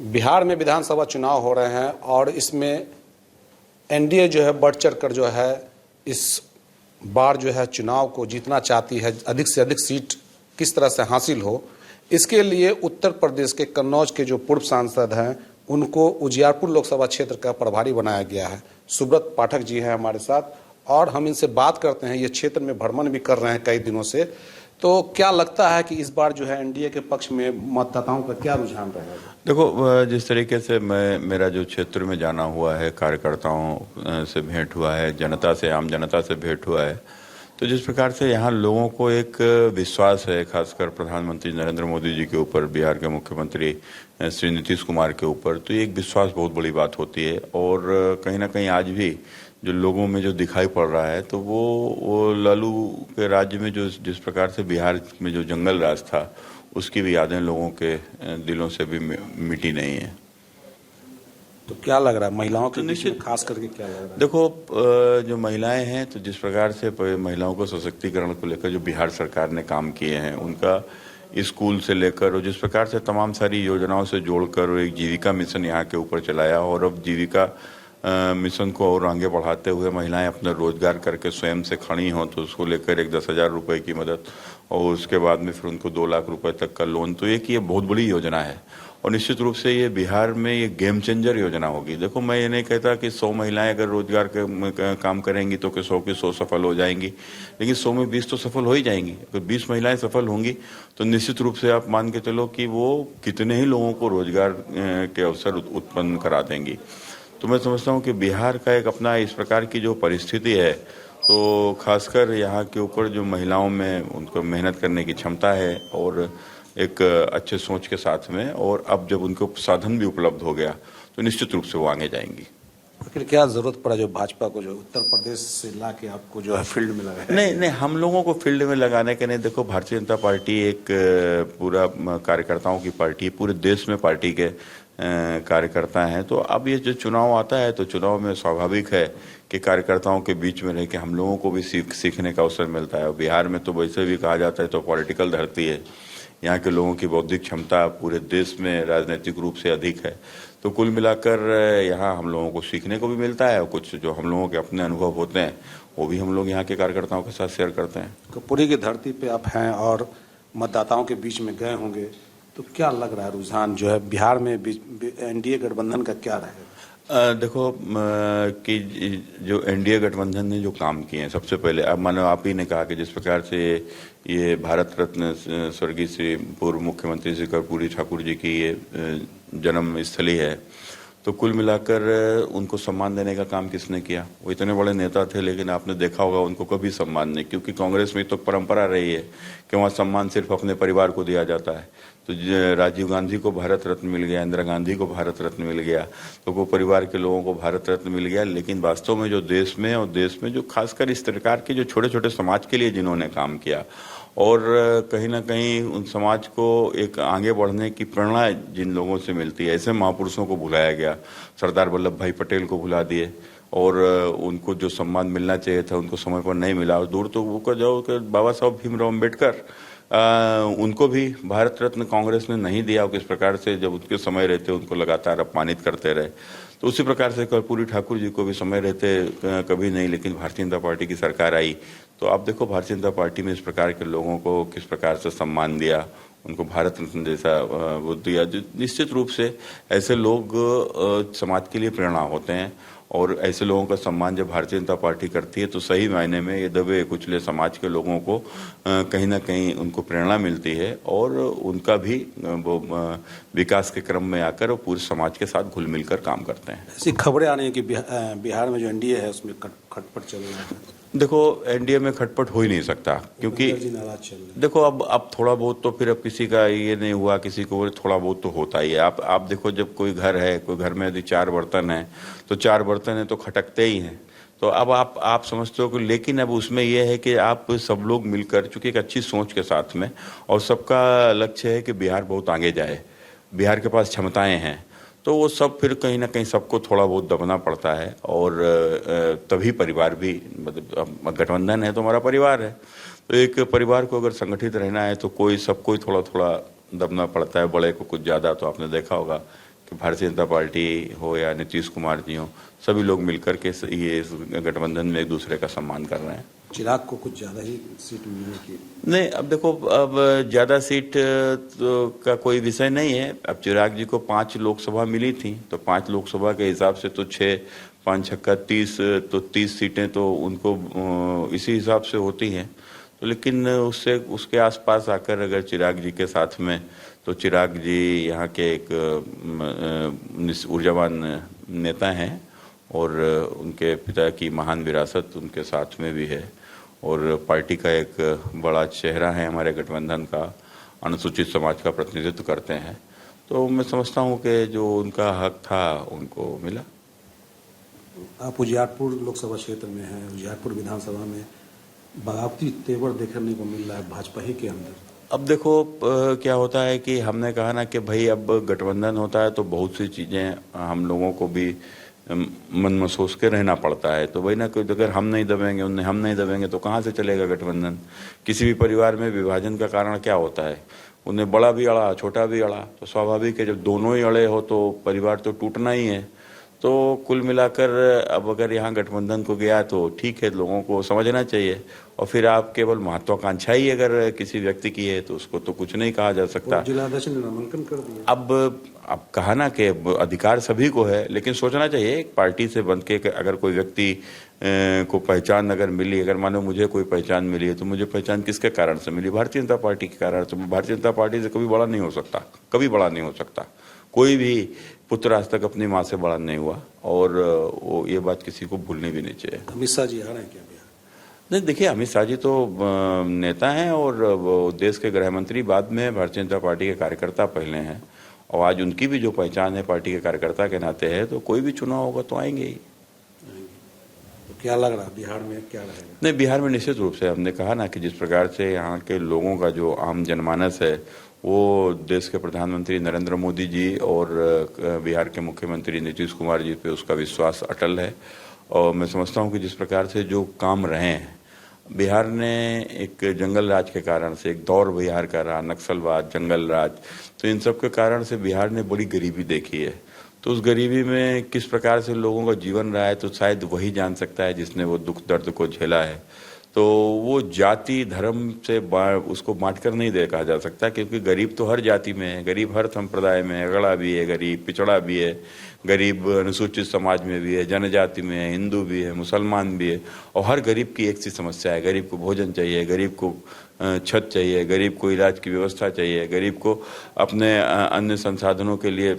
बिहार में विधानसभा चुनाव हो रहे हैं और इसमें एनडीए जो है बढ़ चढ़ कर जो है इस बार जो है चुनाव को जीतना चाहती है, अधिक से अधिक सीट किस तरह से हासिल हो। इसके लिए उत्तर प्रदेश के कन्नौज के जो पूर्व सांसद हैं उनको उजियारपुर लोकसभा क्षेत्र का प्रभारी बनाया गया है। सुब्रत पाठक जी हैं हमारे साथ और हम इनसे बात करते हैं। ये क्षेत्र में भ्रमण भी कर रहे हैं कई दिनों से। तो क्या लगता है कि इस बार जो है एनडीए के पक्ष में मतदाताओं का क्या रुझान रहेगा? देखो, जिस तरीके से मेरा जो क्षेत्र में जाना हुआ है, कार्यकर्ताओं से भेंट हुआ है, जनता से, आम जनता से भेंट हुआ है, तो जिस प्रकार से यहाँ लोगों को एक विश्वास है, खासकर प्रधानमंत्री नरेंद्र मोदी जी के ऊपर, बिहार के मुख्यमंत्री श्री नीतीश कुमार के ऊपर, तो ये एक विश्वास बहुत बड़ी बात होती है। और कहीं ना कहीं आज भी जो लोगों में जो दिखाई पड़ रहा है, तो वो लालू के राज्य में जो जिस प्रकार से बिहार में जो जंगल राज था, उसकी भी यादें लोगों के दिलों से भी मिटी नहीं है। तो क्या लग रहा है महिलाओं के निश्चित खास करके क्या लग रहा है? देखो, जो महिलाएं हैं, तो जिस प्रकार से महिलाओं को सशक्तिकरण को लेकर जो बिहार सरकार ने काम किए हैं, उनका स्कूल से लेकर और जिस प्रकार से तमाम सारी योजनाओं से जोड़कर एक जीविका मिशन यहाँ के ऊपर चलाया, और अब जीविका मिशन को और आगे बढ़ाते हुए महिलाएं अपना रोजगार करके स्वयं से खड़ी हों, तो उसको लेकर एक 10,000 रुपये की मदद और उसके बाद में फिर उनको 2 लाख रुपए तक का लोन। तो एक ये बहुत बड़ी योजना है और निश्चित रूप से ये बिहार में ये गेम चेंजर योजना होगी। देखो, मैं ये नहीं कहता कि 100 महिलाएं अगर रोजगार के काम करेंगी तो कि 100 की 100 सफल हो जाएंगी, लेकिन 100 में 20 तो सफल हो ही जाएंगी। अगर 20 महिलाएं सफल होंगी तो निश्चित रूप से आप मान के चलो कि वो कितने ही लोगों को रोजगार के अवसर उत्पन्न करा देंगी। तो मैं समझता हूँ कि बिहार का एक अपना इस प्रकार की जो परिस्थिति है, तो खासकर यहाँ के ऊपर जो महिलाओं में उनको मेहनत करने की क्षमता है और एक अच्छे सोच के साथ में, और अब जब उनको साधन भी उपलब्ध हो गया तो निश्चित रूप से वो आगे जाएंगी। फिर क्या जरूरत पड़ा जो भाजपा को जो उत्तर प्रदेश से ला के आपको जो है फील्ड में लगाया? नहीं, हम लोगों को फील्ड में लगाने के नहीं। देखो, भारतीय जनता पार्टी एक पूरा कार्यकर्ताओं की पार्टी है, पूरे देश में पार्टी के कार्यकर्ता हैं। तो अब ये जो चुनाव आता है, तो चुनाव में स्वाभाविक है कि कार्यकर्ताओं के बीच में रह के हम लोगों को भी सीखने का अवसर मिलता है। बिहार में तो वैसे भी कहा जाता है तो पॉलिटिकल धरती है, यहाँ के लोगों की बौद्धिक क्षमता पूरे देश में राजनीतिक रूप से अधिक है। तो कुल मिलाकर यहाँ हम लोगों को सीखने को भी मिलता है और कुछ जो हम लोगों के अपने अनुभव होते हैं वो भी हम लोग यहाँ के कार्यकर्ताओं के साथ शेयर करते हैं। कर्पूरी की धरती पे आप हैं और मतदाताओं के बीच में गए होंगे, तो क्या लग रहा है रुझान जो है बिहार में एनडीए गठबंधन का क्या रहेगा? देखो, कि जो एनडीए गठबंधन ने जो काम किए हैं, सबसे पहले अब मानो आप ही ने कहा कि जिस प्रकार से ये भारत रत्न स्वर्गीय श्री पूर्व मुख्यमंत्री श्री कर्पूरी ठाकुर जी की ये जन्म स्थली है, तो कुल मिलाकर उनको सम्मान देने का काम किसने किया? वो इतने बड़े नेता थे, लेकिन आपने देखा होगा उनको कभी सम्मान नहीं, क्योंकि कांग्रेस में तो परंपरा रही है कि वहाँ सम्मान सिर्फ अपने परिवार को दिया जाता है। तो राजीव गांधी को भारत रत्न मिल गया, इंदिरा गांधी को भारत रत्न मिल गया, तो वो परिवार के लोगों को भारत रत्न मिल गया। लेकिन वास्तव में जो देश में और देश में जो खासकर इस प्रकार के जो छोटे छोटे समाज के लिए जिन्होंने काम किया, और कहीं ना कहीं उन समाज को एक आगे बढ़ने की प्रेरणा जिन लोगों से मिलती है, ऐसे महापुरुषों को भुलाया गया। सरदार वल्लभ भाई पटेल को भुला दिए और उनको जो सम्मान मिलना चाहिए था उनको समय पर नहीं मिला। और दूर तो वो कर जाओ कि बाबा साहब भीमराव अम्बेडकर, उनको भी भारत रत्न कांग्रेस ने नहीं दिया। किस प्रकार से जब उनके समय रहते उनको लगातार अपमानित करते रहे, तो उसी प्रकार से कर्पूरी ठाकुर जी को भी समय रहते कभी नहीं, लेकिन भारतीय जनता पार्टी की सरकार आई तो आप देखो भारतीय जनता पार्टी में इस प्रकार के लोगों को किस प्रकार से सम्मान दिया, उनको भारत रत्न जैसा वो दिया। निश्चित रूप से ऐसे लोग समाज के लिए प्रेरणा होते हैं, और ऐसे लोगों का सम्मान जब भारतीय जनता पार्टी करती है तो सही मायने में ये दबे कुचले समाज के लोगों को कहीं ना कहीं उनको प्रेरणा मिलती है, और उनका भी वो विकास के क्रम में आकर वो पूरे समाज के साथ घुल मिलकर काम करते हैं। ऐसी खबरें आ रही हैं कि बिहार में जो एनडीए है उसमें खटपट चल रहा है। देखो, एनडीए में खटपट हो ही नहीं सकता, क्योंकि देखो अब थोड़ा बहुत तो फिर अब किसी का ये नहीं हुआ, किसी को थोड़ा बहुत तो होता ही है। आप देखो, जब कोई घर है, कोई घर में यदि 4 बर्तन है तो 4 बर्तन है तो खटकते ही हैं। तो अब आप समझते हो कि, लेकिन अब उसमें यह है कि आप सब लोग मिलकर, चूंकि एक अच्छी सोच के साथ में, और सबका लक्ष्य है कि बिहार बहुत आगे जाए, बिहार के पास क्षमताएं हैं, तो वो सब फिर कहीं ना कहीं सबको थोड़ा बहुत दबना पड़ता है। और तभी परिवार भी, मतलब गठबंधन है तो हमारा परिवार है, तो एक परिवार को अगर संगठित रहना है तो सबको थोड़ा थोड़ा दबना पड़ता है। बड़े को कुछ ज़्यादा, तो आपने देखा होगा कि भारतीय जनता पार्टी हो या नीतीश कुमार जी हो, सभी लोग मिलकर के ये इस गठबंधन में एक दूसरे का सम्मान कर रहे हैं। चिराग को कुछ ज़्यादा ही सीट मिलने की नहीं, अब देखो, अब ज़्यादा सीट तो का कोई विषय नहीं है। अब चिराग जी को 5 लोकसभा मिली थी, तो 5 लोकसभा के हिसाब से तो 6, 5 छक्का 30, तो 30 सीटें तो उनको इसी हिसाब से होती हैं। तो लेकिन उससे उसके आसपास आकर अगर चिराग जी के साथ में, तो चिराग जी यहाँ के एक ऊर्जावान नेता हैं और उनके पिता की महान विरासत उनके साथ में भी है और पार्टी का एक बड़ा चेहरा है हमारे गठबंधन का, अनुसूचित समाज का प्रतिनिधित्व करते हैं। तो मैं समझता हूँ कि जो उनका हक था उनको मिला। आप उजियारपुर लोकसभा क्षेत्र में हैं, उजियारपुर विधानसभा में बगावती तेवर देखने को मिल रहा है भाजपा ही के अंदर। अब देखो क्या होता है कि हमने कहा ना कि भाई अब गठबंधन होता है तो बहुत सी चीज़ें हम लोगों को भी मन में सोच के रहना पड़ता है। तो भाई ना, अगर हम नहीं दबेंगे, उन्हें हम नहीं दबेंगे तो कहाँ से चलेगा गठबंधन। किसी भी परिवार में विभाजन का कारण क्या होता है, उन्हें बड़ा भी अड़ा छोटा भी अड़ा, तो स्वाभाविक है जब दोनों ही अड़े हो तो परिवार तो टूटना ही है। तो कुल मिलाकर अब अगर यहाँ गठबंधन को गया तो ठीक है, लोगों को समझना चाहिए। और फिर आप केवल महत्वाकांक्षा ही अगर किसी व्यक्ति की है तो उसको तो कुछ नहीं कहा जा सकता। जिलाध्यक्ष ने नामांकन कर दिया। अब कहा ना कि अधिकार सभी को है, लेकिन सोचना चाहिए एक पार्टी से बन के अगर कोई व्यक्ति को पहचान अगर मिली, अगर मानो मुझे कोई पहचान मिली है तो मुझे पहचान किसके कारण से मिली, भारतीय जनता पार्टी के कारण। तो भारतीय जनता पार्टी से कभी बड़ा नहीं हो सकता, कभी बड़ा नहीं हो सकता। कोई भी पुत्र आज तक अपनी माँ से बड़ा नहीं हुआ और वो ये बात किसी को भूलनी भी नहीं चाहिए। अमित शाह जी आ रहे हैं क्या बिहार? नहीं, देखिए, अमित शाह जी तो नेता हैं और वो देश के गृह मंत्री बाद में, भारतीय जनता पार्टी के कार्यकर्ता पहले हैं और आज उनकी भी जो पहचान है पार्टी के कार्यकर्ता के नाते है, तो कोई भी चुनाव होगा तो आएंगे ही। तो क्या लग रहा है बिहार में क्या रहेगा? नहीं, बिहार में निश्चित रूप से हमने कहा ना कि जिस प्रकार से यहाँ के लोगों का जो आम जनमानस है वो देश के प्रधानमंत्री नरेंद्र मोदी जी और बिहार के मुख्यमंत्री नीतीश कुमार जी पे उसका विश्वास अटल है। और मैं समझता हूँ कि जिस प्रकार से जो काम रहे हैं, बिहार ने एक जंगल राज के कारण से एक दौर बिहार का रहा, नक्सलवाद, जंगल राज, तो इन सब के कारण से बिहार ने बड़ी गरीबी देखी है। तो उस गरीबी में किस प्रकार से लोगों का जीवन रहा है तो शायद वही जान सकता है जिसने वो दुख दर्द को झेला है। तो वो जाति धर्म से उसको बांट कर नहीं देखा जा सकता, क्योंकि गरीब तो हर जाति में है, गरीब हर संप्रदाय में है, अगड़ा भी है, गरीब पिछड़ा भी है, गरीब अनुसूचित समाज में भी है, जनजाति में है, हिंदू भी है, मुसलमान भी है। और हर गरीब की एक सी समस्या है, गरीब को भोजन चाहिए, गरीब को छत चाहिए, गरीब को इलाज की व्यवस्था चाहिए, गरीब को अपने अन्य संसाधनों के लिए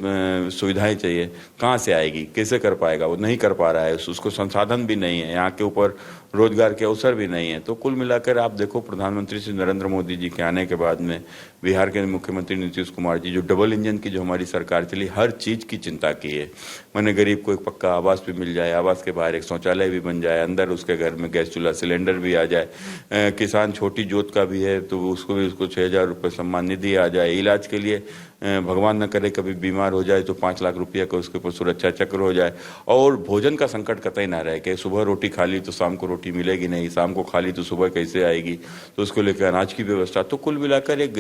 सुविधाएं चाहिए। कहाँ से आएगी, कैसे कर पाएगा, वो नहीं कर पा रहा है, उसको संसाधन भी नहीं है, यहाँ के ऊपर रोजगार के अवसर भी नहीं है। तो कुल मिलाकर आप देखो, प्रधानमंत्री श्री नरेंद्र मोदी जी के आने के बाद में बिहार के मुख्यमंत्री नीतीश कुमार जी, जो डबल इंजन की जो हमारी सरकार चली, हर चीज़ की चिंता की है। मैंने गरीब को एक पक्का आवास भी मिल जाए, आवास के बाहर एक शौचालय भी बन जाए, अंदर उसके घर में गैस चूल्हा सिलेंडर भी आ जाए, किसान छोटी जोत का भी है तो उसको भी 6,000 रुपये सम्मान निधि आ जाए, इलाज के लिए भगवान न करे कभी बीमार हो जाए तो 5 लाख रुपया का उसके ऊपर सुरक्षा चक्र हो जाए, और भोजन का संकट कतई ना रहे कि सुबह रोटी खा ली तो शाम को रोटी मिलेगी नहीं, शाम को खा ली तो सुबह कैसे आएगी, तो उसको लेकर अनाज की व्यवस्था। तो कुल मिलाकर एक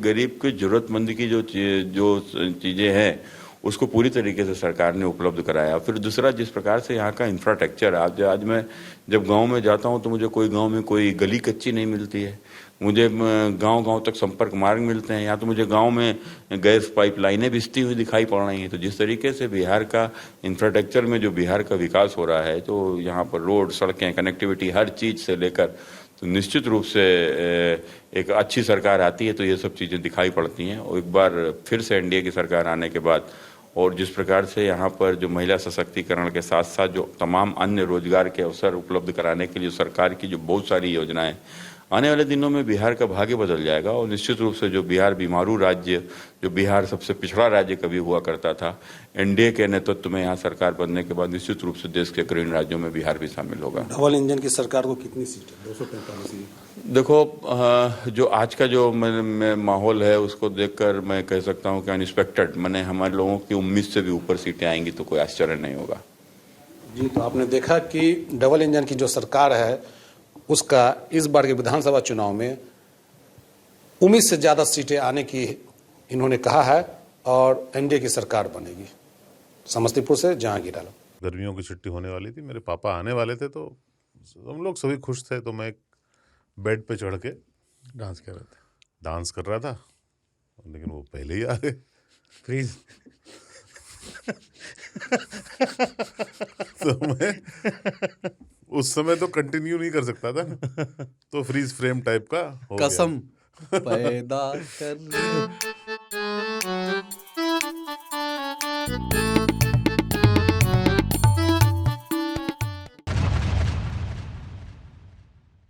गरीब की जरूरतमंद की जो चीज़ें हैं उसको पूरी तरीके से सरकार ने उपलब्ध कराया। फिर दूसरा, जिस प्रकार से यहाँ का इंफ्रास्ट्रक्चर, आज मैं जब गांव में जाता हूँ तो मुझे कोई गांव में कोई गली कच्ची नहीं मिलती है, मुझे गांव तक संपर्क मार्ग मिलते हैं। यहाँ तो मुझे गांव में गैस पाइपलाइनें बिछती हुई दिखाई पड़ रही हैं। तो जिस तरीके से बिहार का इंफ्रास्ट्रक्चर में जो बिहार का विकास हो रहा है, तो यहाँ पर रोड, सड़कें, कनेक्टिविटी, हर चीज़ से लेकर, तो निश्चित रूप से एक अच्छी सरकार आती है तो ये सब चीज़ें दिखाई पड़ती हैं। और एक बार फिर से एनडीए की सरकार आने के बाद, और जिस प्रकार से यहाँ पर जो महिला सशक्तिकरण के साथ साथ जो तमाम अन्य रोजगार के अवसर उपलब्ध कराने के लिए सरकार की जो बहुत सारी योजनाएं, आने वाले दिनों में बिहार का भाग्य बदल जाएगा। और निश्चित रूप से जो बिहार बीमारू राज्य, जो बिहार सबसे पिछड़ा राज्य कभी हुआ करता था, एनडीए के नेतृत्व में यहाँ सरकार बनने के बाद निश्चित रूप से देश के अग्रणी राज्यों में बिहार भी शामिल होगा। डबल इंजन की सरकार को कितनी सीट है? 245। देखो, जो आज का जो माहौल है उसको देखकर मैं कह सकता हूँ कि अनएक्सपेक्टेड, मैंने हमारे लोगों की उम्मीद से भी ऊपर सीटें आएंगी तो कोई आश्चर्य नहीं होगा। जी, तो आपने देखा कि डबल इंजन की जो सरकार है उसका इस बार के विधानसभा चुनाव में उम्मीद से ज़्यादा सीटें आने की इन्होंने कहा है। और एनडीए की सरकार बनेगी। समस्तीपुर से जहांगीर आलम। गर्मियों की छुट्टी होने वाली थी, मेरे पापा आने वाले थे, तो हम लोग सभी खुश थे। तो मैं एक बेड पे चढ़ के डांस कर रहे थे, डांस कर रहा था, लेकिन वो पहले ही आ गए। फ्रीज। तो मैं उस समय तो कंटिन्यू नहीं कर सकता था, तो फ्रीज फ्रेम टाइप का हो गया। कसम पैदा कर